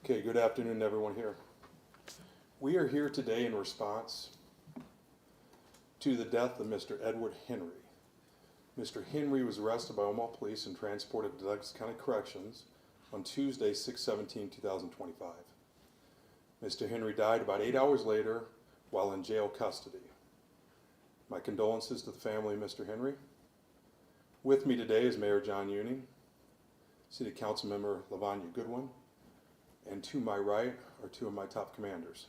Okay, good afternoon, everyone here. We are here today in response to the death of Mr. Edward Henry. Mr. Henry was arrested by Omaha Police and transported to Douglas County Corrections on Tuesday, 6/17/2025. Mr. Henry died about 8 hours later while in jail custody. My condolences to the family of Mr. Henry. With me today is Mayor John Ewing, City Council Member Lavanya Goodwin, and to my right are two of my top commanders.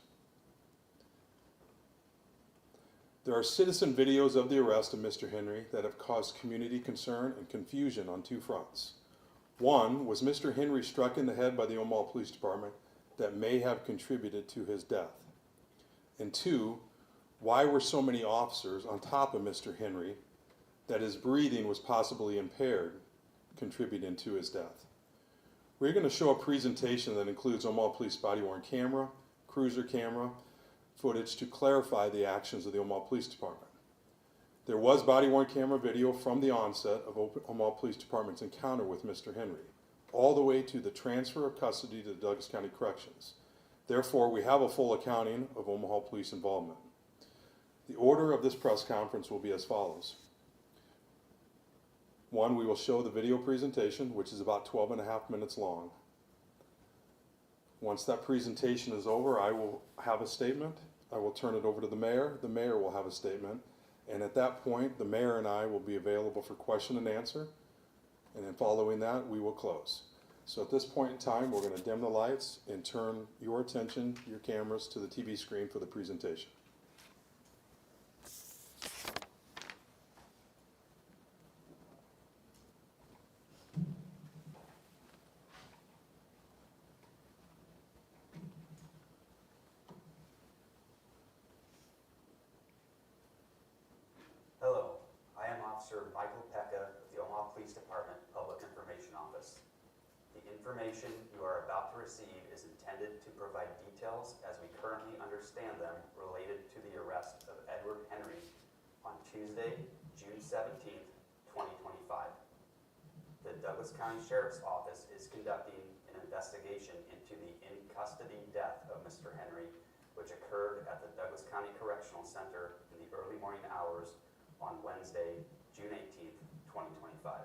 There are citizen videos of the arrest of Mr. Henry that have caused community concern and confusion on two fronts. One was Mr. Henry struck in the head by the Omaha Police Department that may have contributed to his death. And two, why were so many officers on top of Mr. Henry that his breathing was possibly impaired, contributing to his death. We're going to show a presentation that includes Omaha Police body-worn camera, cruiser camera footage to clarify the actions of the Omaha Police Department. There was body-worn camera video from the onset of Omaha Police Department's encounter with Mr. Henry, all the way to the transfer of custody to the Douglas County Corrections. Therefore, we have a full accounting of Omaha Police involvement. The order of this press conference will be as follows. One, we will show the video presentation, which is about 12.5 minutes long. Once that presentation is over, I will have a statement. I will turn it over to the mayor. The mayor will have a statement. And at that point, the mayor and I will be available for question and answer. And then following that, we will close. So at this point in time, we're going to dim the lights and turn your attention, your cameras, to the TV screen for the presentation. Hello, I am Officer Michael Pekka with the Omaha Police Department Public Information Office. The information you are about to receive is intended to provide details as we currently understand them related to the arrest of Edward Henry on Tuesday, June 17th, 2025. The Douglas County Sheriff's Office is conducting an investigation into the in-custody death of Mr. Henry, which occurred at the Douglas County Correctional Center in the early morning hours on Wednesday, June 18th, 2025.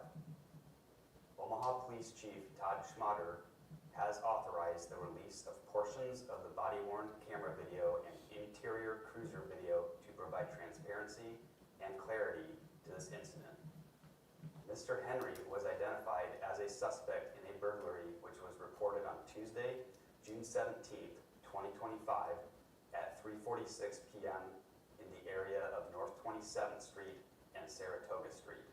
Omaha Police Chief Todd Schmatter has authorized the release of portions of the body-worn camera video and interior cruiser video to provide transparency and clarity to this incident. Mr. Henry was identified as a suspect in a burglary which was reported on Tuesday, June 17th, 2025 at 3:46 p.m. in the area of North 27th Street and Saratoga Street.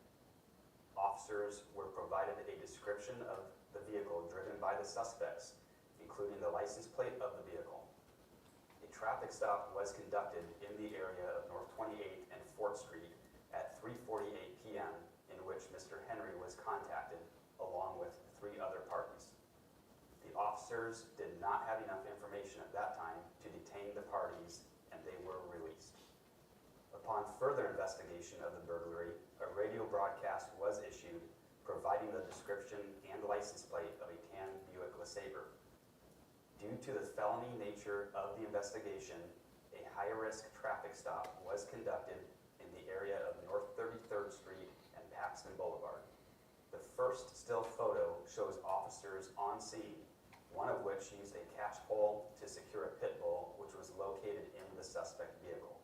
Officers were provided a description of the vehicle driven by the suspects, including the license plate of the vehicle. A traffic stop was conducted in the area of North 28th and 4th Street at 3:48 p.m. in which Mr. Henry was contacted along with 3 other parties. The officers did not have enough information at that time to detain the parties, and they were released. Upon further investigation of the burglary, a radio broadcast was issued providing the description and license plate of a tan Buick LeSabre. Due to the felony nature of the investigation, a high-risk traffic stop was conducted in the area of North 33rd Street and Paxton Boulevard. The first still photo shows officers on scene, one of which used a catch pole to secure a pit bull, which was located in the suspect vehicle.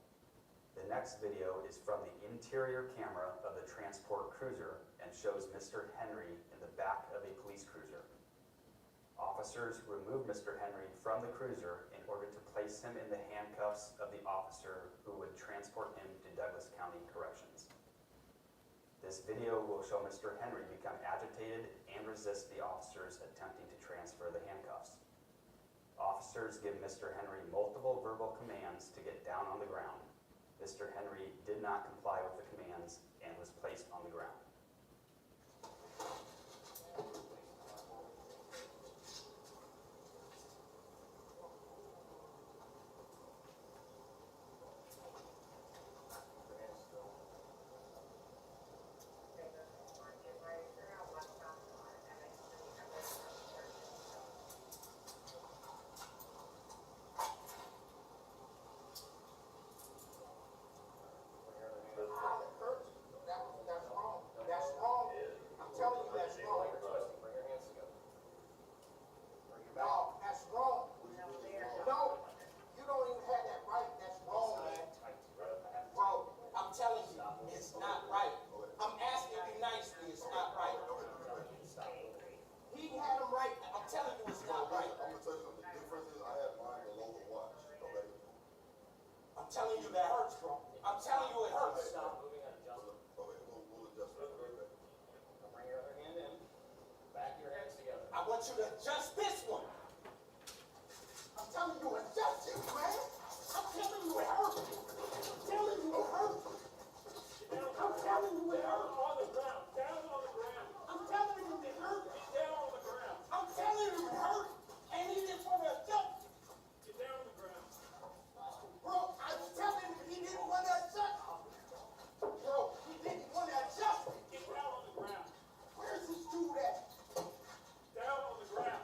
The next video is from the interior camera of the transport cruiser and shows Mr. Henry in the back of a police cruiser. Officers removed Mr. Henry from the cruiser in order to place him in the handcuffs of the officer who would transport him to Douglas County Corrections. This video will show Mr. Henry become agitated and resist the officers attempting to transfer the handcuffs. Officers give Mr. Henry multiple verbal commands to get down on the ground. Mr. Henry did not comply with the commands and was placed on the ground. want you to adjust this one. I'm telling you, adjust it, man. I'm telling you it hurts. I'm telling you it hurts. I'm telling you it hurts. On the ground. Down on the ground. I'm telling you it hurts. Get down on the ground. I'm telling you it hurts. And he just want to adjust. Get down on the ground. Bro, I was telling him he didn't want to adjust. Bro, he didn't want to adjust. Get down on the ground. Where's this dude at? Down on the ground.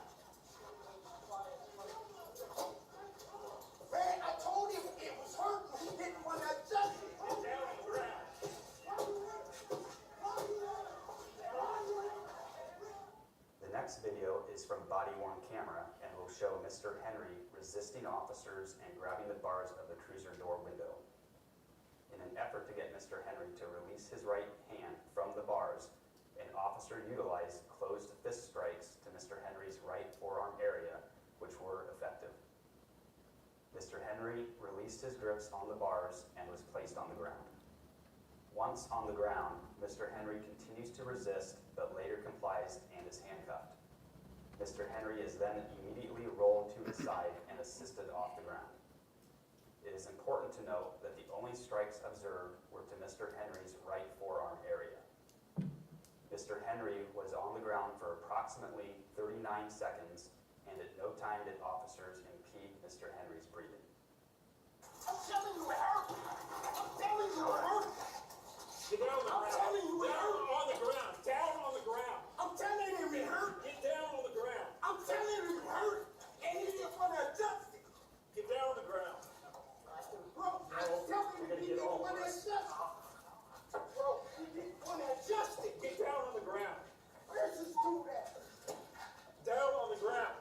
Man, I told him it was hurting. He didn't want to adjust it. Get down on the ground. The next video is from body-worn camera and will show Mr. Henry resisting officers and grabbing the bars of the cruiser door window. In an effort to get Mr. Henry to release his right hand from the bars, an officer utilized closed fist strikes to Mr. Henry's right forearm area, which were effective. Mr. Henry released his grips on the bars and was placed on the ground. Once on the ground, Mr. Henry continues to resist, but later complies and is handcuffed. Mr. Henry is then immediately rolled to his side and assisted off the ground. It is important to note that the only strikes observed were to Mr. Henry's right forearm area. Mr. Henry was on the ground for approximately 39 seconds, and at no time did officers impede Mr. Henry's breathing. I'm telling you it hurts. I'm telling you it hurts. Get down on the ground. I'm telling you it Down hurts. on the ground. Down on the ground. I'm telling him it hurts. Get down on the ground. I'm telling him it hurts. And he didn't want to adjust it. Get down on the ground. Bro, I was telling him he didn't want to adjust it. Bro, he didn't want to adjust it. Get down on the ground. Where's this dude at? Down on the ground.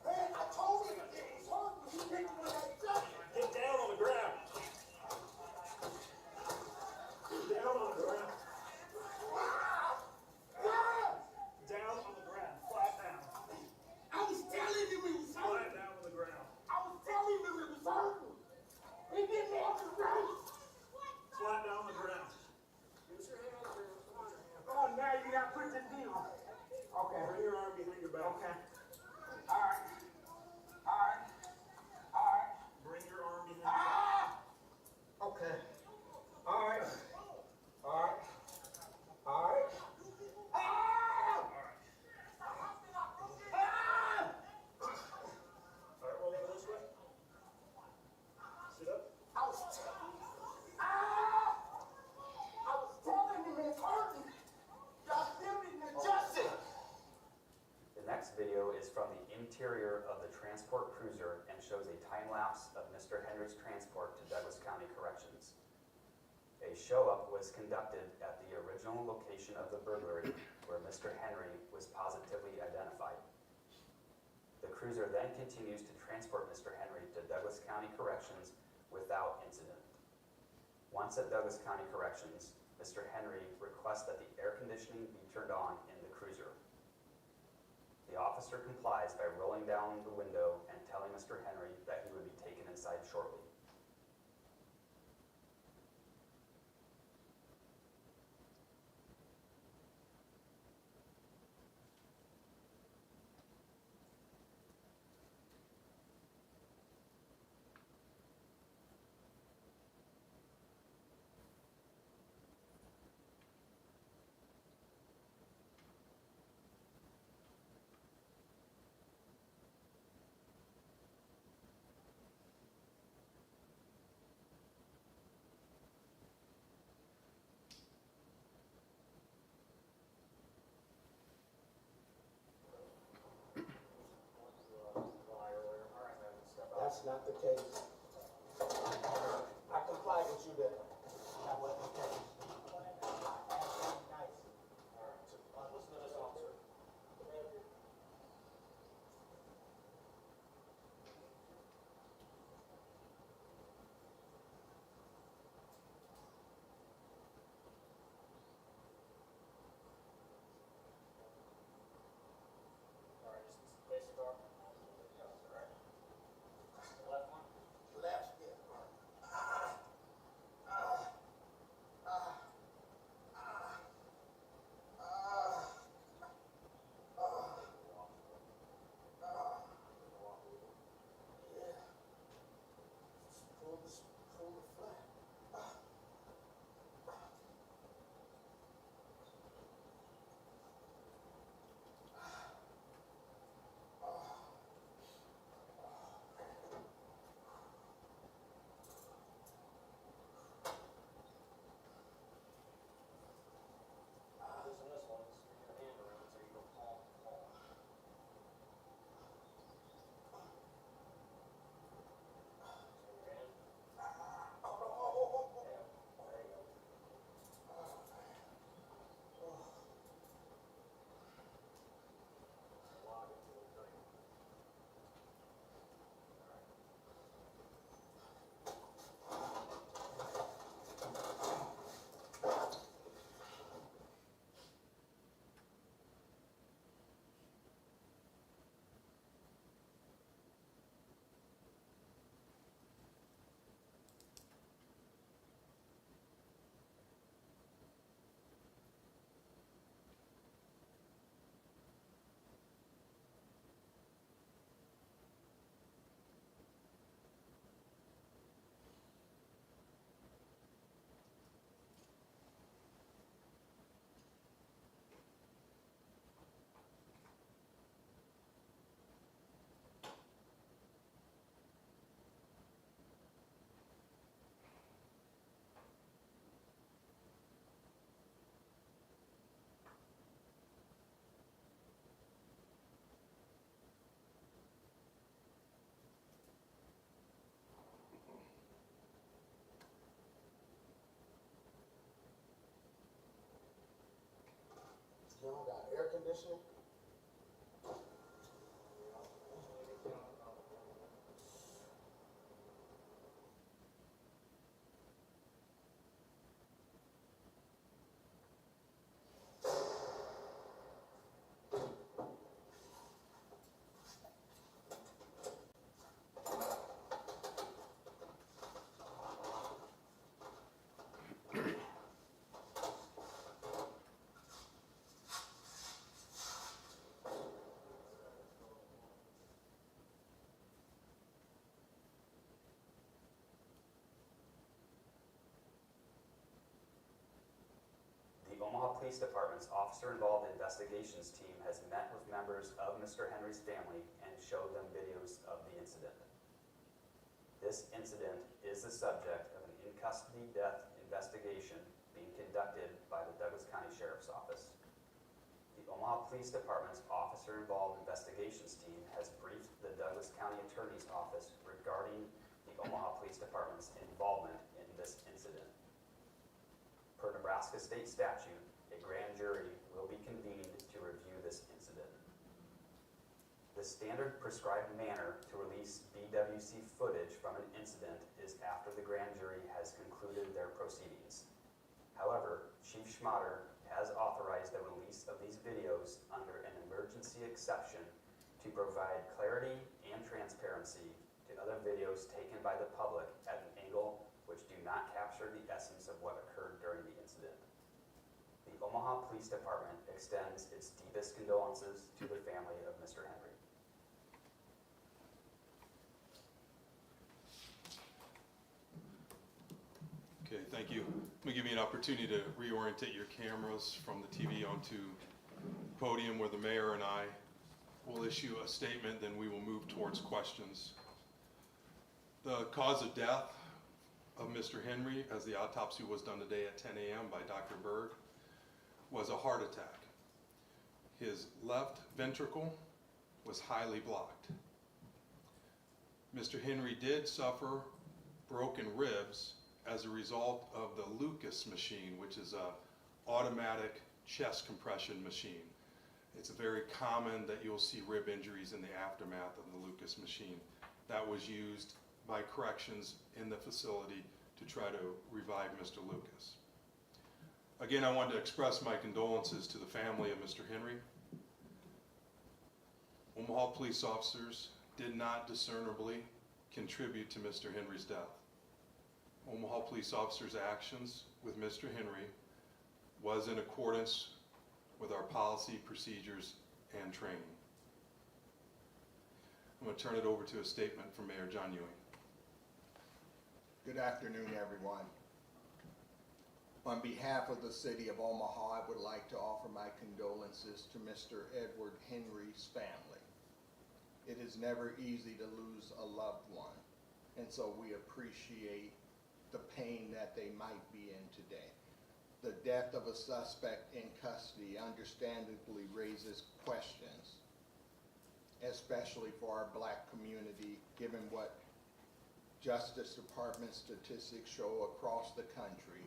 Man, I told him it was hurting. He didn't want to adjust it. Get down on the ground. Get down on the ground. Down on the ground. Flat down. I was telling him it was Flat hurting. down on the ground. I was telling him it was hurting. He didn't want to adjust. Flat down on the ground. Oh, now you got to put this knee on. Okay. Bring your arm behind your back. Okay. All right. All right. All right. Bring your arm behind your back. Ah! Okay. All right. All right. All right. Ah! All right. Ah! All right, roll over this way. Sit up. I was telling him it's hurting. Y'all still didn't adjust it. The next video is from the interior of the transport cruiser and shows a time lapse of Mr. Henry's transport to Douglas County Corrections. A show-up was conducted at the original location of the burglary where Mr. Henry was positively identified. The cruiser then continues to transport Mr. Henry to Douglas County Corrections without incident. Once at Douglas County Corrections, Mr. Henry requests that the air conditioning be turned on in the cruiser. The officer complies by rolling down the window and telling Mr. Henry that he would be taken inside shortly. motion. The Omaha Police Department's officer-involved investigations team has met with members of Mr. Henry's family and showed them videos of the incident. This incident is the subject of an in-custody death investigation being conducted by the Douglas County Sheriff's Office. The Omaha Police Department's officer-involved investigations team has briefed the Douglas County Attorney's Office regarding the Omaha Police Department's involvement in this incident. Per Nebraska state statute, a grand jury will be convened to review this incident. The standard prescribed manner to release BWC footage from an incident is after the grand jury has concluded their proceedings. However, Chief Schmatter has authorized the release of these videos under an emergency exception to provide clarity and transparency to other videos taken by the public at an angle which do not capture the essence of what occurred during the incident. The Omaha Police Department extends its deepest condolences to the family of Mr. Henry. Okay, thank you. Let me give you an opportunity to reorientate your cameras from the TV onto the podium where the mayor and I will issue a statement, then we will move towards questions. The cause of death of Mr. Henry, as the autopsy was done today at 10 a.m. by Dr. Berg, was a heart attack. His left ventricle was highly blocked. Mr. Henry did suffer broken ribs as a result of the Lucas machine, which is a automatic chest compression machine. It's very common that you'll see rib injuries in the aftermath of the Lucas machine. That was used by corrections in the facility to try to revive Mr. Lucas. Again, I wanted to express my condolences to the family of Mr. Henry. Omaha police officers did not discernibly contribute to Mr. Henry's death. Omaha police officers' actions with Mr. Henry was in accordance with our policy, procedures, and training. I'm going to turn it over to a statement from Mayor John Ewing. Good afternoon, everyone. On behalf of the city of Omaha, I would like to offer my condolences to Mr. Edward Henry's family. It is never easy to lose a loved one, and so we appreciate the pain that they might be in today. The death of a suspect in custody understandably raises questions, especially for our Black community, given what Justice Department statistics show across the country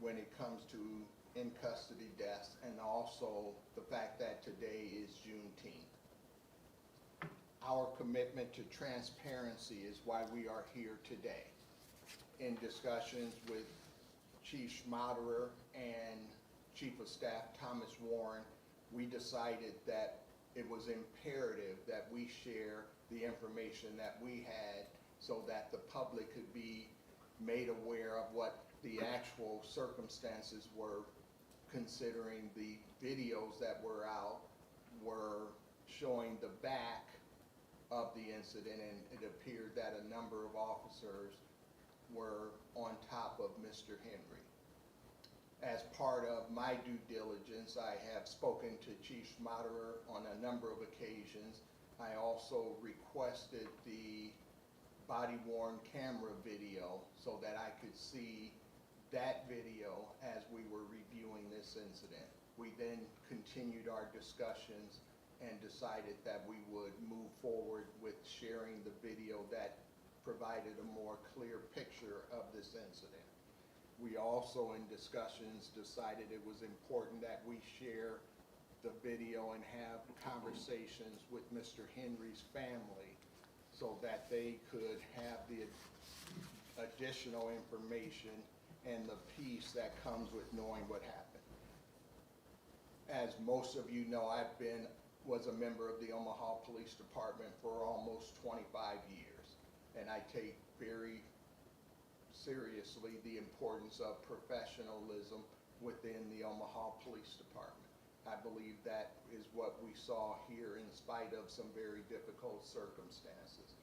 when it comes to in-custody deaths, and also the fact that today is Juneteenth. Our commitment to transparency is why we are here today. In discussions with Chief Schmaderer and Chief of Staff Thomas Warren, we decided that it was imperative that we share the information that we had so that the public could be made aware of what the actual circumstances were, considering the videos that were out were showing the back of the incident, and it appeared that a number of officers were on top of Mr. Henry. As part of my due diligence, I have spoken to Chief Schmaderer on a number of occasions. I also requested the body-worn camera video so that I could see that video as we were reviewing this incident. We then continued our discussions and decided that we would move forward with sharing the video that provided a more clear picture of this incident. We also, in discussions, decided it was important that we share the video and have conversations with Mr. Henry's family so that they could have the additional information and the peace that comes with knowing what happened. As most of you know, was a member of the Omaha Police Department for almost 25 years, and I take very seriously the importance of professionalism within the Omaha Police Department. I believe that is what we saw here in spite of some very difficult circumstances.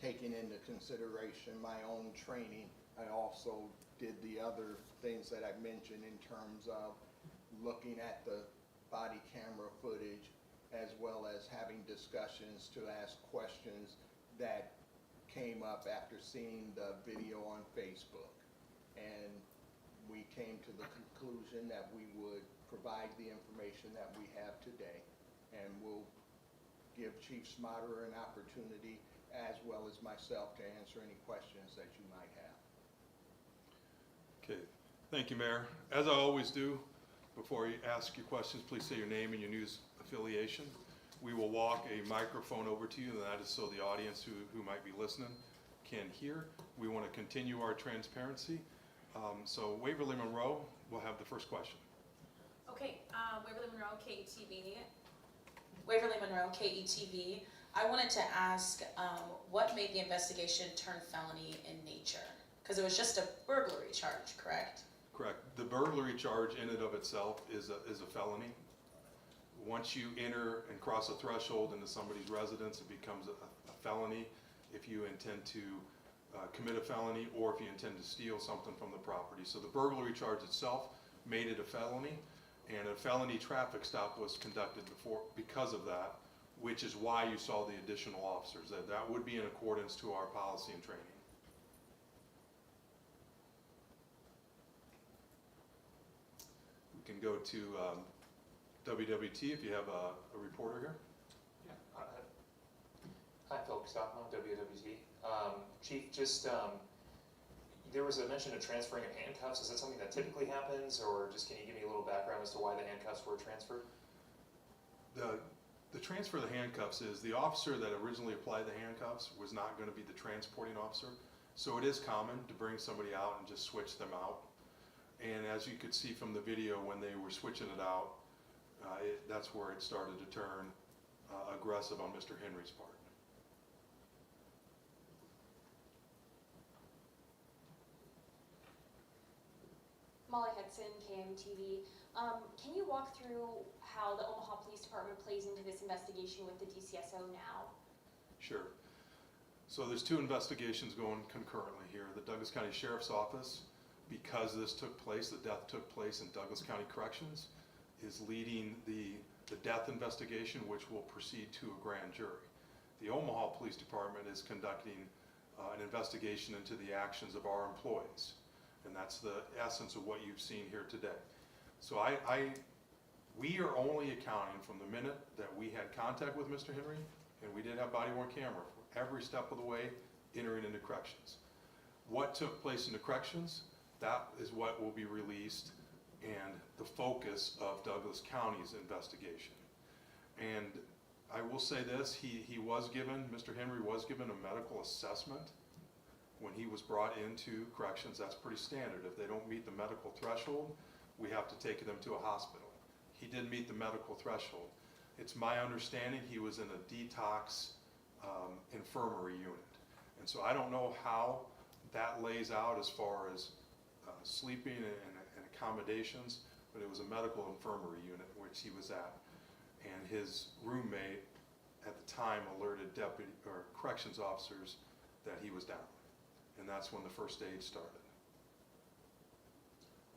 Taking into consideration my own training, I also did the other things that I mentioned in terms of looking at the body camera footage as well as having discussions to ask questions that came up after seeing the video on Facebook. And we came to the conclusion that we would provide the information that we have today, and we'll give Chief Smotter an opportunity as well as myself to answer any questions that you might have. Okay, thank you, Mayor. As I always do, before you ask your questions, please say your name and your news affiliation. We will walk a microphone over to you, and that is so the audience who might be listening can hear. We want to continue our transparency. So Waverly Monroe will have the first question. Okay, Waverly Monroe, KETV. Waverly Monroe, KETV. I wanted to ask what made the investigation turn felony in nature? Because it was just a burglary charge, correct? Correct. The burglary charge in and of itself is a felony. Once you enter and cross a threshold into somebody's residence, it becomes a felony if you intend to commit a felony or if you intend to steal something from the property. So the burglary charge itself made it a felony, and a felony traffic stop was conducted because of that, which is why you saw the additional officers. That would be in accordance to our policy and training. We can go to WWT if you have a reporter here. Yeah. Hi, Philip Stockman, WWT. Chief, just there was a mention of transferring of handcuffs. Is that something that typically happens, or just can you give me a little background as to why the handcuffs were transferred? The transfer of the handcuffs is the officer that originally applied the handcuffs was not going to be the transporting officer. So it is common to bring somebody out and just switch them out. And as you could see from the video, when they were switching it out, that's where it started to turn aggressive on Mr. Henry's part. Molly Hudson, KMTV. Can you walk through how the Omaha Police Department plays into this investigation with the DCSO now? Sure. So there's two investigations going concurrently here. The Douglas County Sheriff's Office, because this took place, the death took place in Douglas County Corrections, is leading the death investigation, which will proceed to a grand jury. The Omaha Police Department is conducting an investigation into the actions of our employees. And that's the essence of what you've seen here today. So we are only accounting from the minute that we had contact with Mr. Henry, and we did have body-worn camera for every step of the way entering into corrections. What took place in the corrections, that is what will be released and the focus of Douglas County's investigation. And I will say this, Mr. Henry was given a medical assessment when he was brought into corrections. That's pretty standard. If they don't meet the medical threshold, we have to take them to a hospital. He did meet the medical threshold. It's my understanding he was in a detox infirmary unit. And so I don't know how that lays out as far as sleeping and accommodations, but it was a medical infirmary unit which he was at. And his roommate at the time alerted corrections officers that he was down. And that's when the first aid started.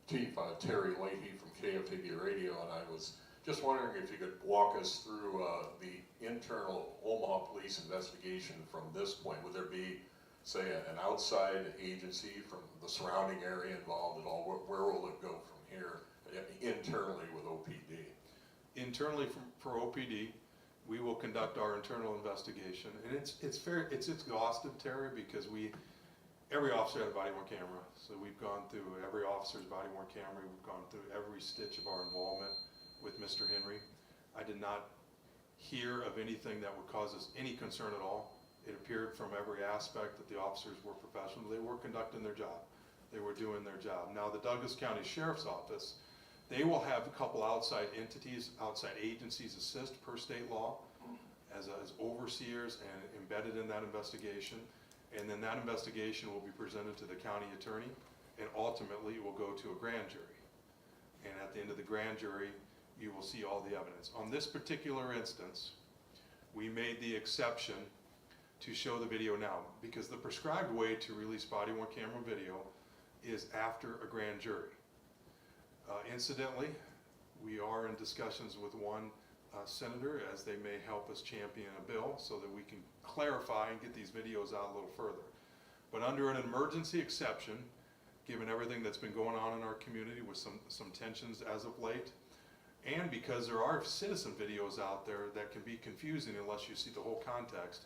Chief, Terry Leahy from KFTV Radio, and I was just wondering if you could walk us through the internal Omaha Police investigation from this point. Would there be, say, an outside agency from the surrounding area involved at all? Where will it go from here internally with OPD? Internally for OPD, we will conduct our internal investigation. And it's exhaustive, Terry, because Every officer had a body worn camera, so we've gone through every officer's body worn camera. We've gone through every stitch of our involvement with Mr. Henry. I did not hear of anything that would cause us any concern at all. It appeared from every aspect that the officers were professional. They were conducting their job. They were doing their job. Now, the Douglas County Sheriff's Office, they will have a couple outside entities, outside agencies assist per state law as overseers and embedded in that investigation. And then that investigation will be presented to the county attorney, and ultimately it will go to a grand jury. And at the end of the grand jury, you will see all the evidence. On this particular instance, we made the exception to show the video now, because the prescribed way to release body-worn camera video is after a grand jury. Incidentally, we are in discussions with one senator as they may help us champion a bill so that we can clarify and get these videos out a little further. But under an emergency exception, given everything that's been going on in our community with some tensions as of late, and because there are citizen videos out there that can be confusing unless you see the whole context,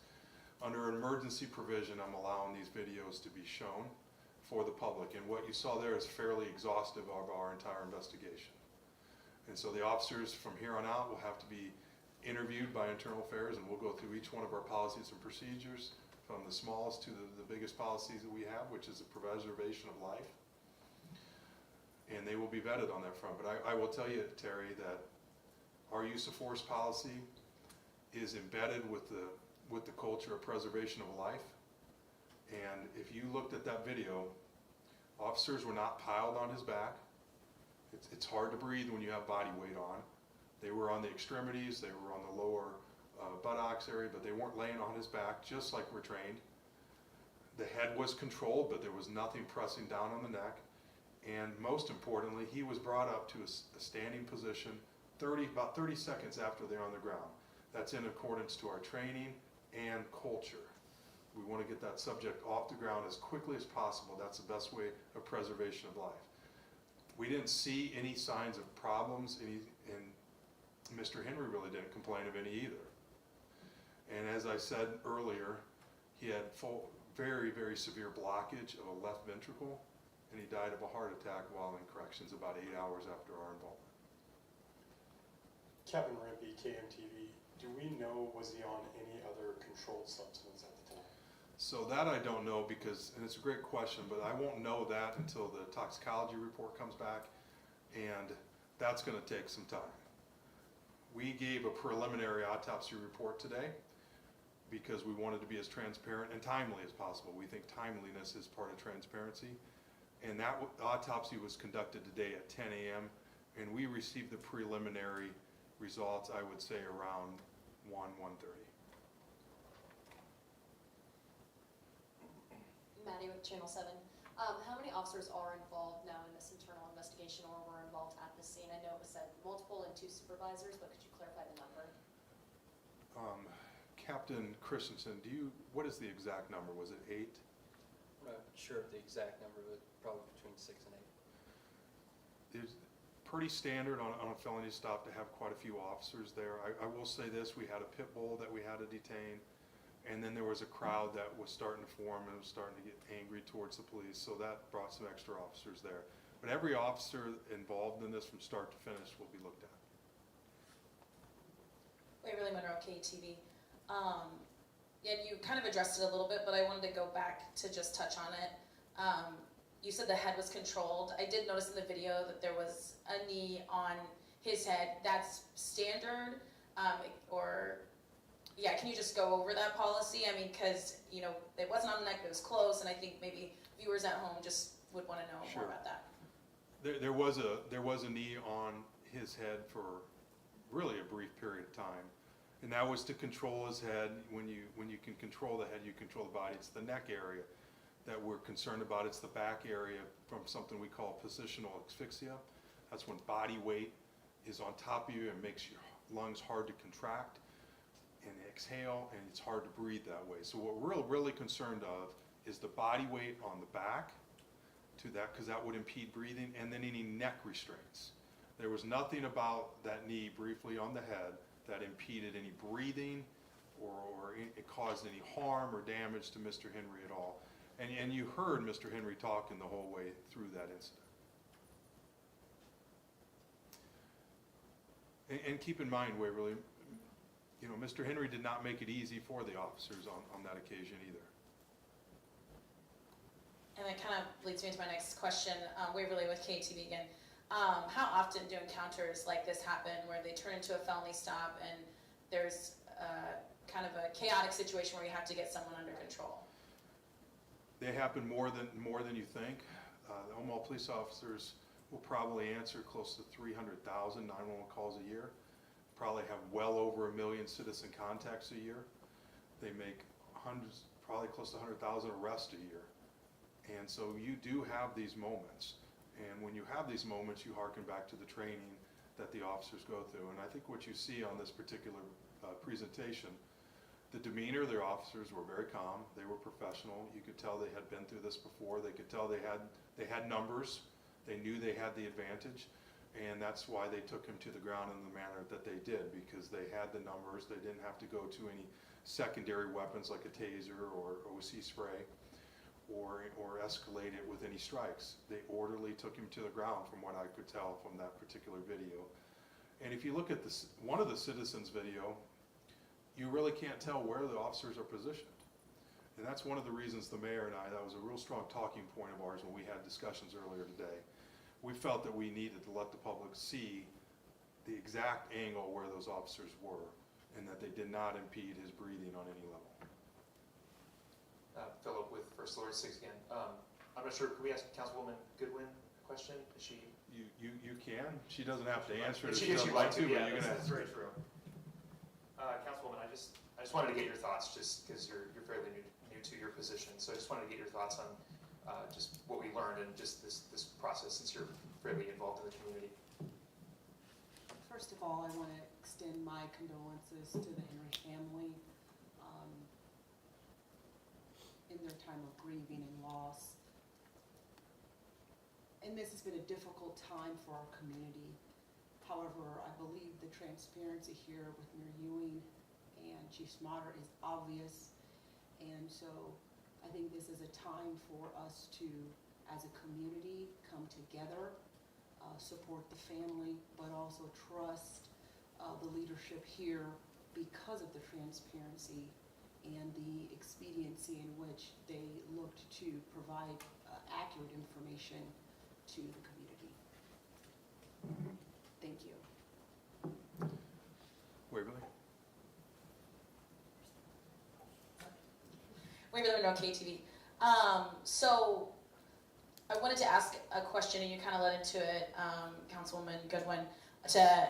under an emergency provision, I'm allowing these videos to be shown for the public. And what you saw there is fairly exhaustive of our entire investigation. And so the officers from here on out will have to be interviewed by Internal Affairs, and we'll go through each one of our policies and procedures, from the smallest to the biggest policies that we have, which is the preservation of life. And they will be vetted on that front. But I will tell you, Terry, that our use of force policy is embedded with the culture of preservation of life. And if you looked at that video, officers were not piled on his back. It's hard to breathe when you have body weight on. They were on the extremities, they were on the lower buttocks area, but they weren't laying on his back, just like we're trained. The head was controlled, but there was nothing pressing down on the neck. And most importantly, he was brought up to a standing position about 30 seconds after they're on the ground. That's in accordance to our training and culture. We want to get that subject off the ground as quickly as possible. That's the best way of preservation of life. We didn't see any signs of problems, and Mr. Henry really didn't complain of any either. And as I said earlier, he had very, very severe blockage of a left ventricle, and he died of a heart attack while in corrections about 8 hours after our involvement. Captain Rimpey, KMTV, do we know, was he on any other controlled substance at the time? So that I don't know, because, and it's a great question, but I won't know that until the toxicology report comes back, and that's going to take some time. We gave a preliminary autopsy report today because we wanted to be as transparent and timely as possible. We think timeliness is part of transparency. And that autopsy was conducted today at 10 a.m. and we received the preliminary results, I would say, around 1:30. Maddie with Channel 7. How many officers are involved now in this internal investigation or were involved at the scene? I know it was said multiple and 2 supervisors, but could you clarify the number? Captain Christensen, what is the exact number? Was it 8? I'm not sure of the exact number, but probably between 6 and 8. It's pretty standard on a felony stop to have quite a few officers there. I will say this, we had a pit bull that we had to detain, and then there was a crowd that was starting to form and was starting to get angry towards the police, so that brought some extra officers there. But every officer involved in this from start to finish will be looked at. Waverly Monroe, KTV. And you kind of addressed it a little bit, but I wanted to go back to just touch on it. You said the head was controlled. I did notice in the video that there was a knee on his head. That's standard, yeah, can you just go over that policy? I mean, because, you know, it wasn't on the neck, it was close, and I think maybe viewers at home just would want to know Sure. more about that. There was a knee on his head for really a brief period of time. And that was to control his head. When you can control the head, you control the body. It's the neck area that we're concerned about. It's the back area from something we call positional asphyxia. That's when body weight is on top of you and makes your lungs hard to contract and exhale, and it's hard to breathe that way. So what we're really concerned of is the body weight on the back to that, because that would impede breathing, and then any neck restraints. There was nothing about that knee briefly on the head that impeded any breathing or it caused any harm or damage to Mr. Henry at all. And you heard Mr. Henry talking the whole way through that incident. And keep in mind, Waverly, you know, Mr. Henry did not make it easy for the officers on that occasion either. And that kind of leads me into my next question, Waverly with KTV again. How often do encounters like this happen where they turn into a felony stop and there's kind of a chaotic situation where you have to get someone under control? They happen more than you think. The Omaha police officers will probably answer close to 300,000 911 calls a year. Probably have well over 1 million citizen contacts a year. They make hundreds, probably close to 100,000 arrests a year. And so you do have these moments. And when you have these moments, you hearken back to the training that the officers go through. And I think what you see on this particular presentation, the demeanor of their officers were very calm. They were professional. You could tell they had been through this before. They could tell they had numbers. They knew they had the advantage. And that's why they took him to the ground in the manner that they did, because they had the numbers. They didn't have to go to any secondary weapons like a taser or OC spray, or escalate it with any strikes. They orderly took him to the ground from what I could tell from that particular video. And if you look at this, one of the citizens' video, you really can't tell where the officers are positioned. And that's one of the reasons the mayor and I, that was a real strong talking point of ours when we had discussions earlier today. We felt that we needed to let the public see the exact angle where those officers were, and that they did not impede his breathing on any level. Philip with First Lord 6 again. I'm not sure, can we ask Councilwoman Goodwin a question? Is she? You can. She doesn't have to answer it if She she doesn't like to, but yeah, you're gonna. that's very true. Councilwoman, I just wanted to get your thoughts, just because you're fairly new to your position. So I just wanted to get your thoughts on just what we learned and just this process, since you're fairly involved in the community. First of all, I want to extend my condolences to the Henry family in their time of grieving and loss. And this has been a difficult time for our community. However, I believe the transparency here with Mayor Ewing and Chief Smotter is obvious. And so I think this is a time for us to, as a community, come together, support the family, but also trust the leadership here because of the transparency and the expediency in which they looked to provide accurate information to the community. Thank you. Waverly? Waverly Monroe, KTV. So I wanted to ask a question, and you kind of led into it, Councilwoman Goodwin, to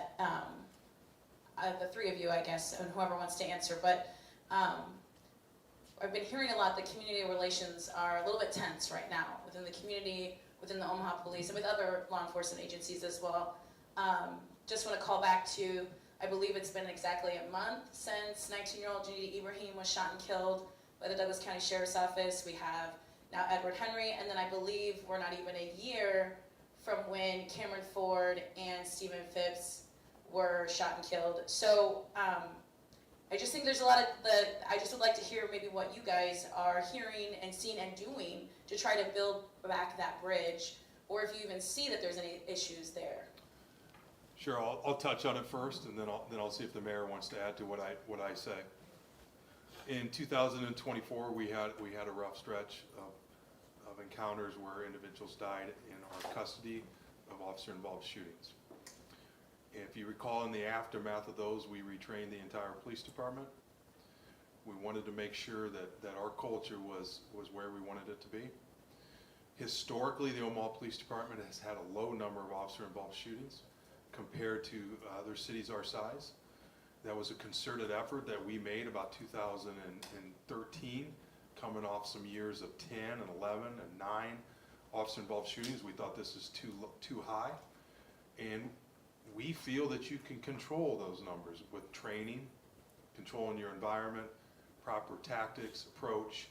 the three of you, I guess, and whoever wants to answer. But I've been hearing a lot that community relations are a little bit tense right now within the community, within the Omaha Police, and with other law enforcement agencies as well. Just want to call back to, I believe it's been exactly a month since 19-year-old Janita Ibrahim was shot and killed by the Douglas County Sheriff's Office. We have now Edward Henry, and then I believe we're not even a year from when Cameron Ford and Stephen Phipps were shot and killed. So I just think there's a lot of I just would like to hear maybe what you guys are hearing and seeing and doing to try to build back that bridge, or if you even see that there's any issues there. Sure, I'll touch on it first, and then I'll see if the mayor wants to add to what I say. In 2024, we had a rough stretch of encounters where individuals died in our custody of officer-involved shootings. If you recall, in the aftermath of those, we retrained the entire police department. We wanted to make sure that our culture was where we wanted it to be. Historically, the Omaha Police Department has had a low number of officer-involved shootings compared to other cities our size. That was a concerted effort that we made about 2013, coming off some years of 10 and 11 and 9 officer-involved shootings. We thought this is too high, and we feel that you can control those numbers with training, controlling your environment, proper tactics, approach,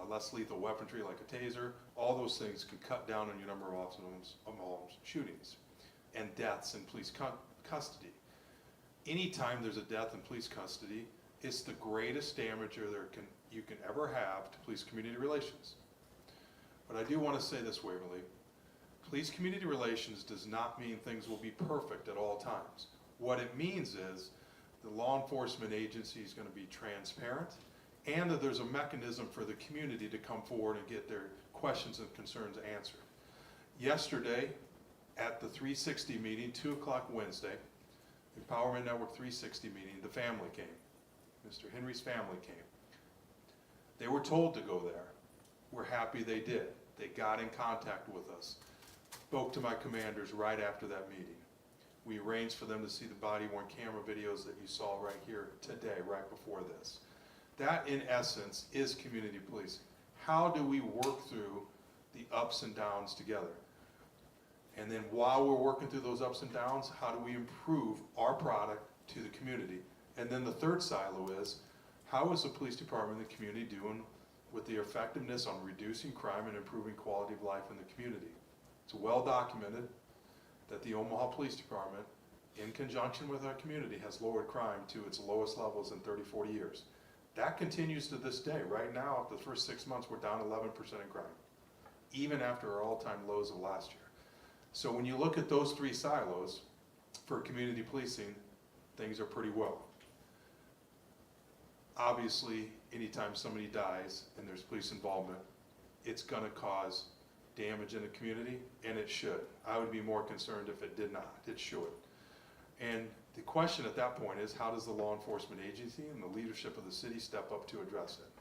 less lethal weaponry like a taser. All those things can cut down on your number of officer-involved shootings and deaths in police custody. Anytime there's a death in police custody, it's the greatest damager you can ever have to police community relations. But I do want to say this, Waverly. Police community relations does not mean things will be perfect at all times. What it means is the law enforcement agency is going to be transparent, and that there's a mechanism for the community to come forward and get their questions and concerns answered. Yesterday, at the 360 meeting, 2 o'clock Wednesday, Empowerment Network 360 meeting, the family came. Mr. Henry's family came. They were told to go there. We're happy they did. They got in contact with us. Spoke to my commanders right after that meeting. We arranged for them to see the body-worn camera videos that you saw right here today, right before this. That, in essence, is community policing. How do we work through the ups and downs together? And then while we're working through those ups and downs, how do we improve our product to the community? And then the third silo is, how is the police department and the community doing with the effectiveness on reducing crime and improving quality of life in the community? It's well documented that the Omaha Police Department, in conjunction with our community, has lowered crime to its lowest levels in 30, 40 years. That continues to this day. Right now, after the first 6 months, we're down 11% in crime, even after our all-time lows of last year. So when you look at those three silos for community policing, things are pretty well. Obviously, anytime somebody dies and there's police involvement, it's gonna cause damage in the community, and it should. I would be more concerned if it did not. It should. And the question at that point is, how does the law enforcement agency and the leadership of the city step up to address it?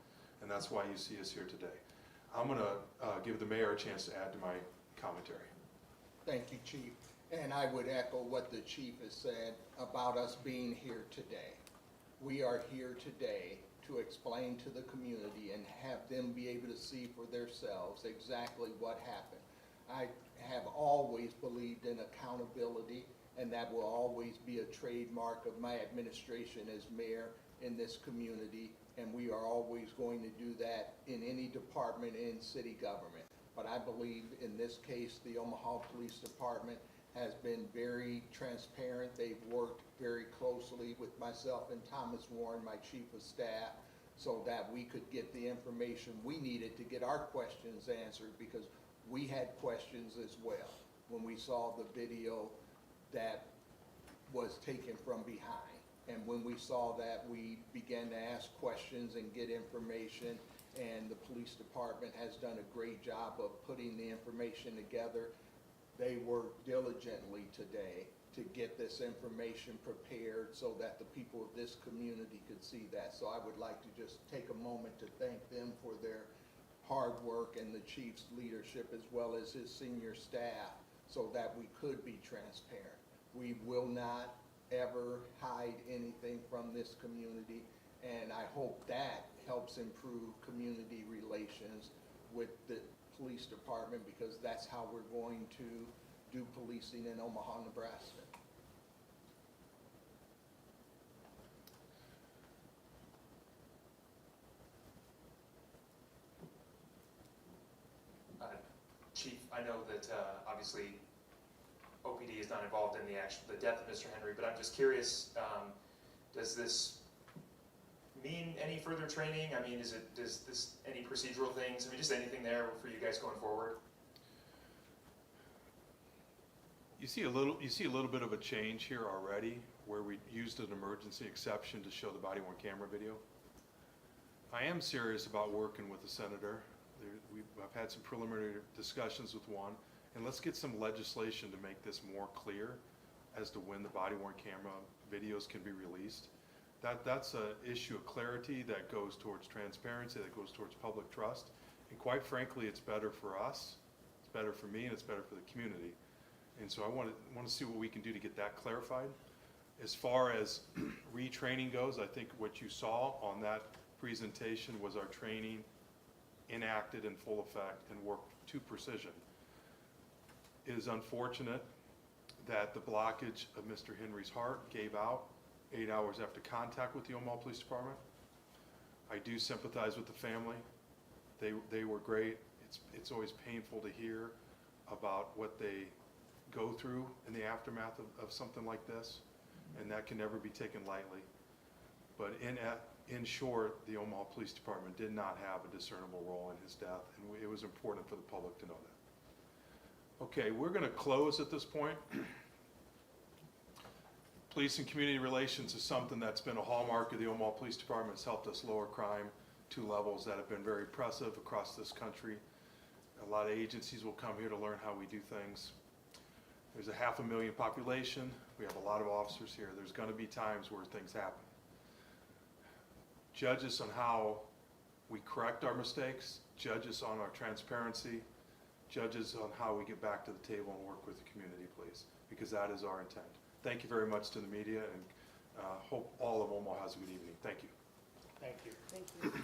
And that's why you see us here today. I'm gonna give the mayor a chance to add to my commentary. Thank you, Chief. And I would echo what the chief has said about us being here today. We are here today to explain to the community and have them be able to see for themselves exactly what happened. I have always believed in accountability, and that will always be a trademark of my administration as mayor in this community, and we are always going to do that in any department in city government. But I believe in this case, the Omaha Police Department has been very transparent. They've worked very closely with myself and Thomas Warren, my chief of staff, so that we could get the information we needed to get our questions answered, because we had questions as well when we saw the video that was taken from behind. And when we saw that, we began to ask questions and get information, and the police department has done a great job of putting the information together. They worked diligently today to get this information prepared so that the people of this community could see that. So I would like to just take a moment to thank them for their hard work and the chief's leadership as well as his senior staff, so that we could be transparent. We will not ever hide anything from this community, and I hope that helps improve community relations with the police department, because that's how we're going to do policing in Omaha, Nebraska. Chief, I know that obviously OPD is not involved in the death of Mr. Henry, but I'm just curious, does this mean any further training? I mean, does this any procedural things? I mean, just anything there for you guys going forward? You see a little bit of a change here already, where we used an emergency exception to show the body-worn camera video. I am serious about working with the senator. I've had some preliminary discussions with one, and let's get some legislation to make this more clear as to when the body-worn camera videos can be released. That's an issue of clarity that goes towards transparency, that goes towards public trust, and quite frankly, it's better for us, it's better for me, and it's better for the community. And so I want to see what we can do to get that clarified. As far as retraining goes, I think what you saw on that presentation was our training enacted in full effect and worked to precision. It is unfortunate that the blockage of Mr. Henry's heart gave out 8 hours after contact with the Omaha Police Department. I do sympathize with the family. They were great. It's always painful to hear about what they go through in the aftermath of something like this, and that can never be taken lightly. But in short, the Omaha Police Department did not have a discernible role in his death, and it was important for the public to know that. Okay, we're going to close at this point. Police and community relations is something that's been a hallmark of the Omaha Police Department. It's helped us lower crime to levels that have been very impressive across this country. A lot of agencies will come here to learn how we do things. There's a 500,000 population. We have a lot of officers here. There's going to be times where things happen. Judge us on how we correct our mistakes. Judge us on our transparency. Judge us on how we get back to the table and work with the community, please, because that is our intent. Thank you very much to the media, and hope all of Omaha has a good evening. Thank you. Thank you. Thank you.